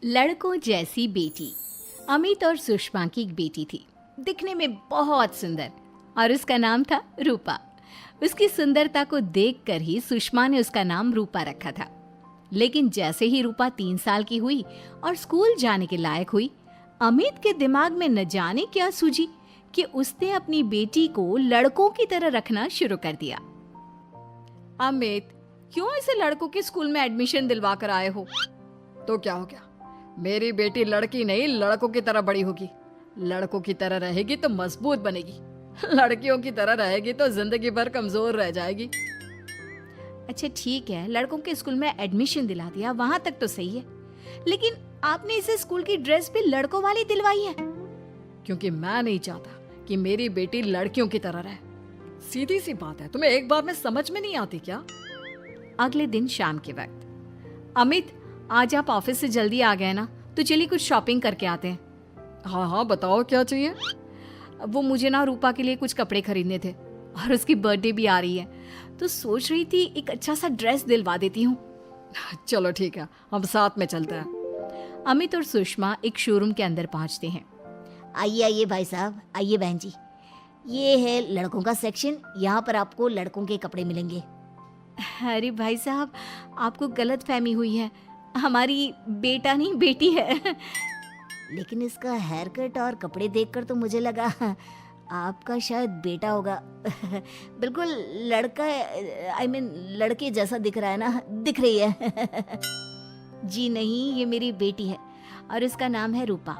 लड़कों जैसी बेटी। अमित और सुषमा की एक बेटी थी, दिखने में बहुत सुंदर, और उसका नाम था रूपा। उसकी सुंदरता को देखकर ही सुषमा ने उसका नाम रूपा रखा था। लेकिन जैसे ही रूपा 3 साल की हुई और स्कूल जाने के लायक हुई, अमित के दिमाग में न जाने क्या सूझी कि उसने अपनी बेटी को लड़कों की तरह रखना शुरू कर दिया। अमित, क्यों इसे लड़कों के स्कूल में एडमिशन दिलवा कर आए हो? तो क्या हो गया, मेरी बेटी लड़की नहीं लड़कों की तरह बड़ी होगी। लड़कों की तरह रहेगी तो मजबूत बनेगी, लड़कियों की तरह रहेगी तो जिंदगी भर कमजोर रह जाएगी। अच्छा ठीक है, लड़कों के स्कूल में एडमिशन दिला दिया, वहां तक तो सही है। लेकिन आपने इसे स्कूल की ड्रेस भी लड़कों वाली दिलवाई है। क्योंकि मैं नहीं चाहता कि मेरी बेटी लड़कियों की तरह रहे। सीधी सी बात है, तुम्हें एक बार में समझ में नहीं आती क्या? अगले दिन शाम के वक्त, अमित आज आप ऑफिस से जल्दी आ गए ना, तो चलिए कुछ शॉपिंग करके आते हैं। हाँ हाँ, बताओ क्या चाहिए? वो मुझे ना रूपा के लिए कुछ कपड़े खरीदने थे, और उसकी बर्थडे भी आ रही है, तो सोच रही थी एक अच्छा सा ड्रेस दिलवा देती हूँ। चलो ठीक है, हम साथ में चलते हैं। अमित और सुषमा एक शोरूम के अंदर पहुंचते हैं। आइए आइए भाई साहब, आइए बहन जी। ये है लड़कों का सेक्शन, यहाँ पर आपको लड़कों के कपड़े मिलेंगे। अरे भाई साहब, आपको गलत फहमी हुई है, हमारी बेटा नहीं बेटी है। लेकिन इसका हेयर कट और कपड़े देखकर तो मुझे लगा आपका शायद बेटा होगा। बिल्कुल लड़का, आई मीन लड़के जैसा दिख रहा है ना, दिख रही है। जी नहीं, ये मेरी बेटी है और इसका नाम है रूपा।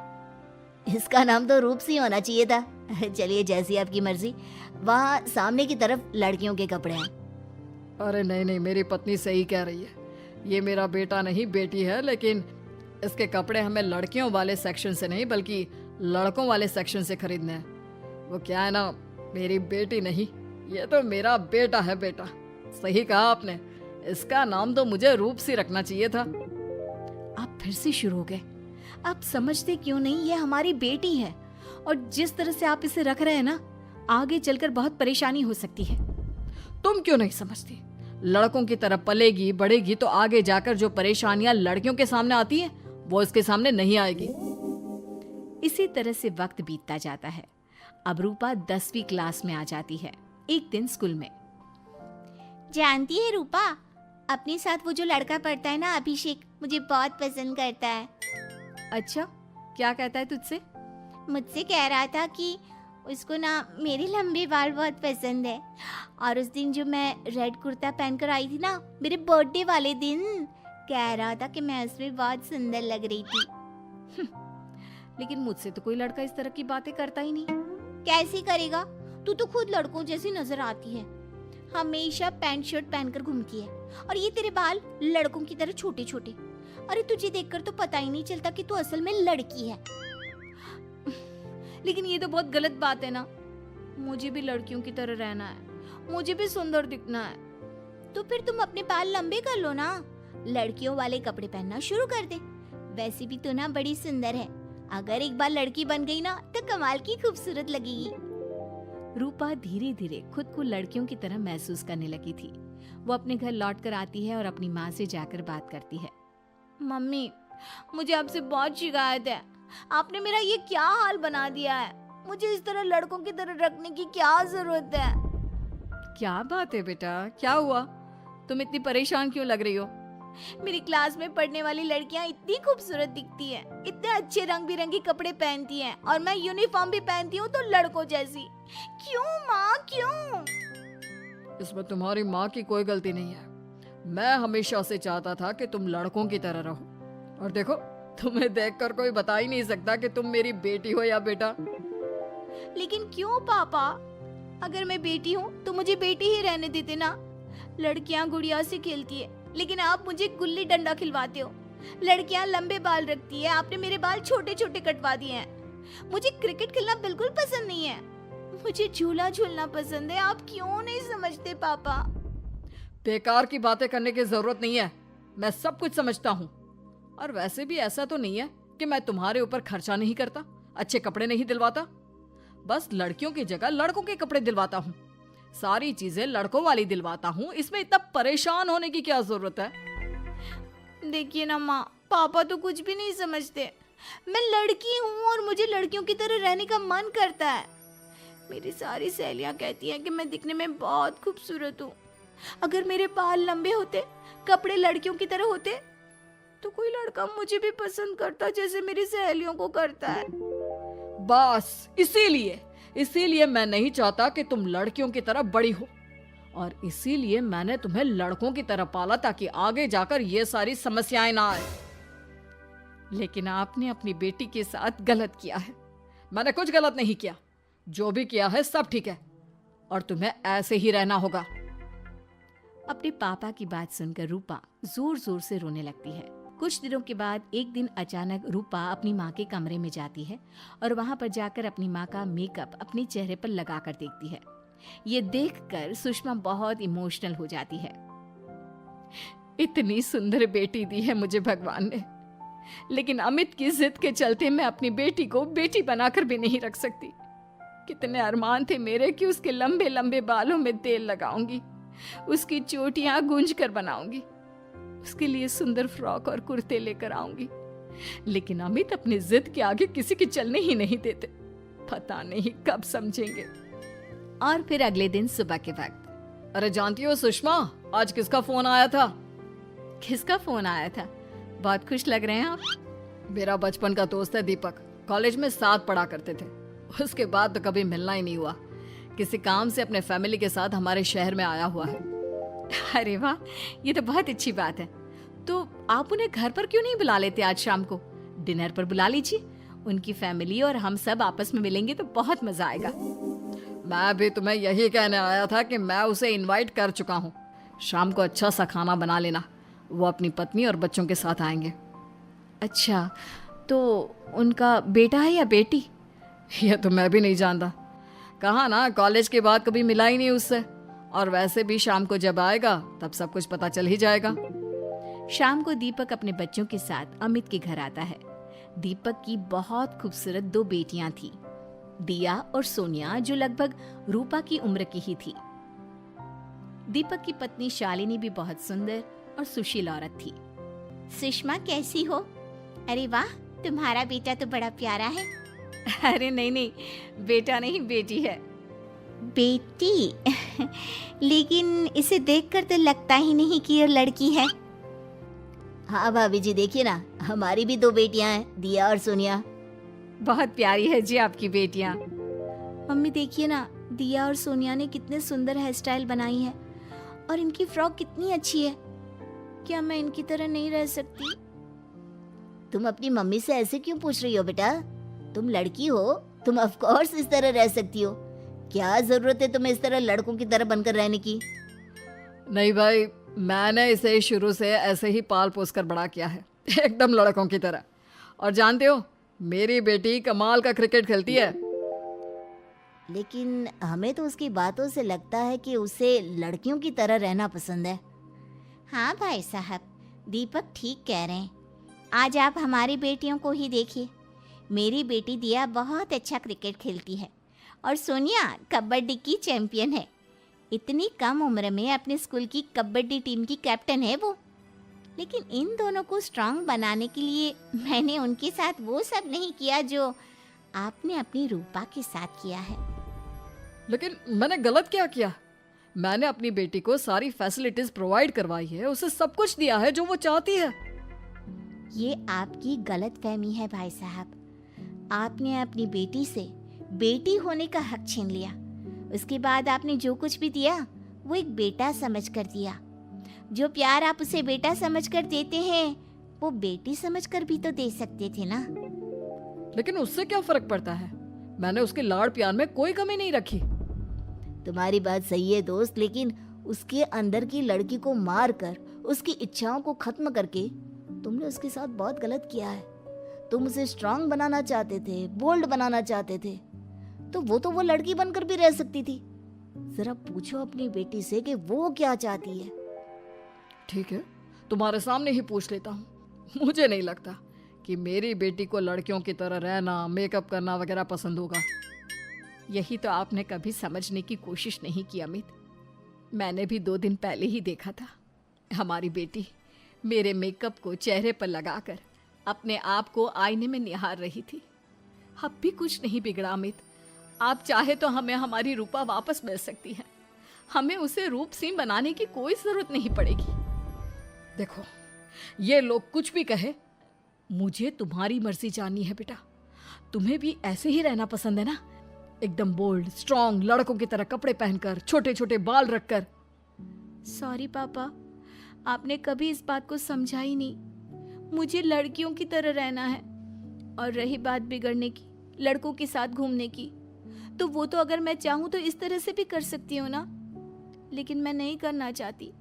इसका नाम तो रूप सी होना चाहिए था। चलिए जैसी आपकी मर्जी। वहाँ सामने की तरफ लड़कियों के कपड़े हैं। अरे नहीं नहीं, मेरी पत्नी सही कह रही है, ये मेरा बेटा नहीं बेटी है। लेकिन इसके कपड़े हमें लड़कियों वाले सेक्शन से नहीं बल्कि लड़कों वाले सेक्शन से खरीदने हैं। वो क्या है ना, मेरी बेटी नहीं, ये तो मेरा बेटा है। बेटा, सही कहा आपने, इसका नाम तो मुझे रूप सी रखना चाहिए था। आप फिर से शुरू हो गए। आप समझते क्यों नहीं, ये हमारी बेटी है, और जिस तरह से आप इसे रख रहे हैं ना, आगे चलकर बहुत परेशानी हो सकती है। तुम क्यों नहीं समझती? लड़कों की तरह पलेगी बढ़ेगी तो आगे जाकर जो परेशानियां लड़कियों के सामने आती हैं, वो इसके सामने नहीं आएगी। इसी तरह से वक्त बीतता जाता है। अब रूपा 10वीं क्लास में आ जाती है। एक दिन स्कूल में, जानती है रूपा, अपने साथ वो जो लड़का पढ़ता है ना, अभिषेक, मुझे बहुत पसंद करता है। अच्छा, क्या कहता है तुझसे? मुझसे कह रहा था कि उसको ना मेरे लंबे बाल बहुत पसंद है, और उस दिन जो मैं रेड कुर्ता पहनकर आई थी ना, मेरे बर्थडे वाले दिन, कह रहा था कि मैं उसमें बहुत सुंदर लग रही थी। लेकिन मुझसे तो कोई लड़का इस तरह की बातें करता ही नहीं। कैसे करेगा? तू तो खुद लड़कों जैसी नजर आती है, हमेशा पैंट शर्ट पहनकर घूमती है, और ये तेरे बाल लड़कों की तरह छोटे छोटे। अरे तुझे देखकर तो पता ही नहीं चलता कि तू असल में लड़की है। लेकिन ये तो बहुत गलत बात है ना, मुझे भी लड़कियों की तरह रहना है, मुझे भी सुंदर दिखना है। तो फिर तुम अपने बाल लंबे कर लो ना, लड़कियों वाले कपड़े पहनना शुरू कर दे। वैसे भी तू ना बड़ी सुंदर है, अगर एक बार लड़की बन गई ना तो कमाल की खूबसूरत लगेगी। रूपा धीरे धीरे खुद को लड़कियों की तरह महसूस करने लगी थी। वो अपने घर लौट कर आती है और अपनी माँ से जाकर बात करती है। मम्मी, मुझे आपसे बहुत शिकायत है, आपने मेरा ये क्या हाल बना दिया है। मुझे इस तरह लड़कों की तरह रखने की क्या जरूरत है? क्या बात है बेटा, क्या हुआ? तुम इतनी परेशान क्यों लग रही हो? मेरी क्लास में पढ़ने वाली लड़कियां इतनी खूबसूरत दिखती हैं, इतने अच्छे रंग बिरंगे कपड़े पहनती हैं, और मैं यूनिफॉर्म भी पहनती हूँ तो लड़कों जैसी। क्यों माँ, क्यों? इसमें तुम्हारी माँ की कोई गलती नहीं है। मैं हमेशा से चाहता था कि तुम लड़कों की तरह रहो, और देखो, तुम्हें देखकर कोई बता ही नहीं सकता कि तुम मेरी बेटी हो या बेटा। लेकिन क्यों पापा? अगर मैं बेटी हूँ तो मुझे बेटी ही रहने देते ना। लड़कियाँ गुड़िया से खेलती है, लेकिन आप मुझे गुल्ली डंडा खिलवाते हो। लड़कियाँ लंबे बाल रखती है, आपने मेरे बाल छोटे छोटे कटवा दिए हैं। मुझे क्रिकेट खेलना बिल्कुल पसंद नहीं है, मुझे झूला झूलना पसंद है। आप क्यों नहीं समझते पापा? बेकार की बातें करने की जरूरत नहीं है, मैं सब कुछ समझता हूँ। और वैसे भी ऐसा तो नहीं है कि मैं तुम्हारे ऊपर खर्चा नहीं करता, अच्छे कपड़े नहीं दिलवाता। बस लड़कियों की जगह लड़कों के कपड़े दिलवाता हूँ, सारी चीजें लड़कों वाली दिलवाता हूँ। इसमें इतना परेशान होने की क्या जरूरत है? देखिए ना माँ, पापा तो कुछ भी नहीं समझते। मैं लड़की हूँ और मुझे लड़कियों की तरह रहने का मन करता है। मेरी सारी सहेलियाँ कहती हैं कि मैं दिखने में बहुत खूबसूरत हूँ। अगर मेरे बाल लंबे होते, कपड़े लड़कियों की तरह होते, तो कोई लड़का मुझे भी पसंद करता जैसे मेरी सहेलियों को करता है। बस इसीलिए मैं नहीं चाहता कि तुम लड़कियों की तरह बड़ी हो, और इसीलिए मैंने तुम्हें लड़कों की तरह पाला ताकि आगे जाकर ये सारी समस्याएं ना आए। लेकिन आपने अपनी बेटी के साथ गलत किया है। मैंने कुछ गलत नहीं किया, जो भी किया है सब ठीक है, और तुम्हें ऐसे ही रहना होगा। अपने पापा की बात सुनकर रूपा जोर जोर से रोने लगती है। कुछ दिनों के बाद एक दिन अचानक रूपा अपनी माँ के कमरे में जाती है और वहां पर जाकर अपनी माँ का मेकअप अपने चेहरे पर लगाकर देखती है। ये देखकर सुषमा बहुत इमोशनल हो जाती है। इतनी सुंदर बेटी दी है मुझे भगवान ने, लेकिन अमित की जिद के चलते मैं अपनी बेटी को बेटी बनाकर भी नहीं रख सकती। कितने अरमान थे मेरे कि उसके लंबे लंबे बालों में तेल लगाऊंगी, उसकी चोटियां गूंज कर बनाऊंगी, उसके लिए सुंदर फ्रॉक और कुर्ते लेकर आऊंगी। लेकिन अमित अपनी जिद के आगे किसी की चलने ही नहीं देते। पता नहीं कब समझेंगे। और फिर अगले दिन सुबह के वक्त। अरे जानती हो सुषमा, आज किसका फोन आया था? किसका फोन आया था? बहुत खुश लग रहे हैं आप। मेरा बचपन का दोस्त है दीपक। कॉलेज में साथ पढ़ा करते थे। उसके बाद तो कभी मिलना ही नहीं हुआ। किसी काम से अपने फैमिली के साथ हमारे शहर में आया हुआ है। अरे वाह, ये तो बहुत अच्छी बात है। तो आप उन्हें घर पर क्यों नहीं बुला लेते? आज शाम को डिनर पर बुला लीजिए। उनकी फैमिली और हम सब आपस में मिलेंगे तो बहुत मजा आएगा। मैं भी तुम्हें यही कहने आया था कि मैं उसे इनवाइट कर चुका हूँ। शाम को अच्छा सा खाना बना लेना। वो अपनी पत्नी और बच्चों के साथ आएंगे। अच्छा, तो उनका बेटा है या बेटी? यह तो मैं भी नहीं जानता। कहा ना, कॉलेज के बाद कभी मिला ही नहीं उससे। और वैसे भी शाम को जब आएगा तब सब कुछ पता चल ही जाएगा। शाम को दीपक अपने बच्चों के साथ अमित के घर आता है। दीपक की बहुत खूबसूरत 2 बेटियां थी, दिया और सोनिया, जो लगभग रूपा की उम्र की ही थी। दीपक की पत्नी शालिनी भी बहुत सुंदर और सुशील औरत थी। सुषमा कैसी हो? अरे वाह, तुम्हारा बेटा तो बड़ा प्यारा है। अरे नहीं, बेटा नहीं, बेटी है। बेटी? लेकिन इसे देखकर तो लगता ही नहीं कि ये लड़की है। हाँ भाभी जी, देखिए ना, हमारी भी 2 बेटियां हैं, दिया और सोनिया। बहुत प्यारी है जी आपकी बेटियां। मम्मी देखिए ना, दिया और सोनिया ने कितने सुंदर हेयर स्टाइल बनाई है, और इनकी फ्रॉक कितनी अच्छी है। क्या मैं इनकी तरह नहीं रह सकती? तुम अपनी मम्मी से ऐसे क्यों पूछ रही हो बेटा? तुम लड़की हो, तुम ऑफ कोर्स इस तरह रह सकती हो। क्या जरूरत है तुम्हें इस तरह लड़कों की तरह बनकर रहने की? नहीं भाई, मैंने इसे शुरू से ऐसे ही पाल पोस कर बड़ा किया है, एकदम लड़कों की तरह। और जानते हो, मेरी बेटी कमाल का क्रिकेट खेलती है। लेकिन हमें तो उसकी बातों से लगता है कि उसे लड़कियों की तरह रहना पसंद है। हाँ भाई साहब, दीपक ठीक कह रहे हैं। आज आप हमारी बेटियों को ही देखिए। मेरी बेटी दिया बहुत अच्छा क्रिकेट खेलती है, और सोनिया कबड्डी की चैंपियन है। इतनी कम उम्र में अपने स्कूल की कबड्डी टीम की कैप्टन है वो। लेकिन इन दोनों को स्ट्रांग बनाने के लिए मैंने उनके साथ वो सब नहीं किया जो आपने अपनी रूपा के साथ किया है। लेकिन मैंने गलत क्या किया? मैंने अपनी बेटी को सारी फैसिलिटीज प्रोवाइड करवाई है, उसे सब कुछ दिया है जो वो चाहती है। ये आपकी गलतफहमी है भाई साहब। आपने अपनी बेटी से बेटी होने का हक छीन लिया। उसके बाद आपने जो कुछ भी दिया वो एक बेटा समझकर दिया। जो प्यार आप उसे बेटा समझकर देते हैं वो बेटी समझकर भी तो दे सकते थे ना। लेकिन उससे क्या फर्क पड़ता है? मैंने उसके लाड़ प्यार में कोई कमी नहीं रखी। तुम्हारी बात सही है दोस्त, लेकिन उसके अंदर की लड़की को मार कर, उसकी इच्छाओं को खत्म करके तुमने उसके साथ बहुत गलत किया है। तुम उसे स्ट्रांग बनाना चाहते थे, बोल्ड बनाना चाहते थे, तो वो लड़की बनकर भी रह सकती थी। जरा पूछो अपनी बेटी से कि वो क्या चाहती है। ठीक है, तुम्हारे सामने ही पूछ लेता हूँ। मुझे नहीं लगता कि मेरी बेटी को लड़कियों की तरह रहना, मेकअप करना वगैरह पसंद होगा। यही तो आपने कभी समझने की कोशिश नहीं की अमित। मैंने भी 2 दिन पहले ही देखा था। हमारी बेटी मेरे मेकअप को चेहरे पर लगाकर अपने आप को आईने में निहार रही थी। अब भी कुछ नहीं बिगड़ा अमित। आप चाहे तो हमें हमारी रूपा वापस मिल सकती है। हमें उसे रूप सिंह बनाने की कोई जरूरत नहीं पड़ेगी। देखो, ये लोग कुछ भी कहे, मुझे तुम्हारी मर्जी जाननी है बेटा। तुम्हें भी ऐसे ही रहना पसंद है ना? एकदम बोल्ड, स्ट्रांग, लड़कों की तरह कपड़े पहनकर, छोटे छोटे बाल रखकर। सॉरी पापा, आपने कभी इस बात को समझा ही नहीं। मुझे लड़कियों की तरह रहना है। और रही बात बिगड़ने की, लड़कों के साथ घूमने की, तो वो तो अगर मैं चाहूँ तो इस तरह से भी कर सकती हूँ ना। लेकिन मैं नहीं करना चाहती।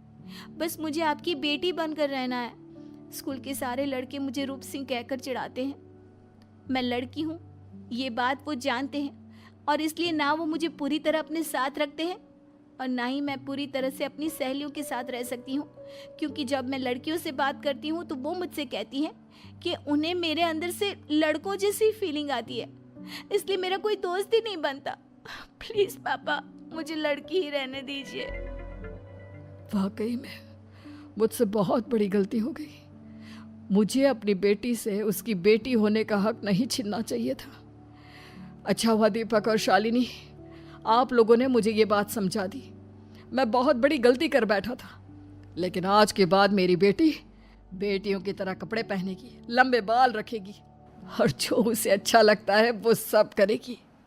बस मुझे आपकी बेटी बनकर रहना है। स्कूल के सारे लड़के मुझे रूप सिंह कहकर चिढ़ाते हैं। मैं लड़की हूँ, ये बात वो जानते हैं, और इसलिए ना वो मुझे पूरी तरह अपने साथ रखते हैं और ना ही मैं पूरी तरह से अपनी सहेलियों के साथ रह सकती हूँ। क्योंकि जब मैं लड़कियों से बात करती हूँ तो वो मुझसे कहती हैं कि उन्हें मेरे अंदर से लड़कों जैसी फीलिंग आती है, इसलिए मेरा कोई दोस्त ही नहीं बनता। प्लीज पापा, मुझे लड़की ही रहने दीजिए। वाकई में मुझसे बहुत बड़ी गलती हो गई। मुझे अपनी बेटी से उसकी बेटी होने का हक नहीं छीनना चाहिए था। अच्छा हुआ दीपक और शालिनी, आप लोगों ने मुझे ये बात समझा दी। मैं बहुत बड़ी गलती कर बैठा था, लेकिन आज के बाद मेरी बेटी बेटियों की तरह कपड़े पहनेगी, लंबे बाल रखेगी और जो उसे अच्छा लगता है वो सब करेगी।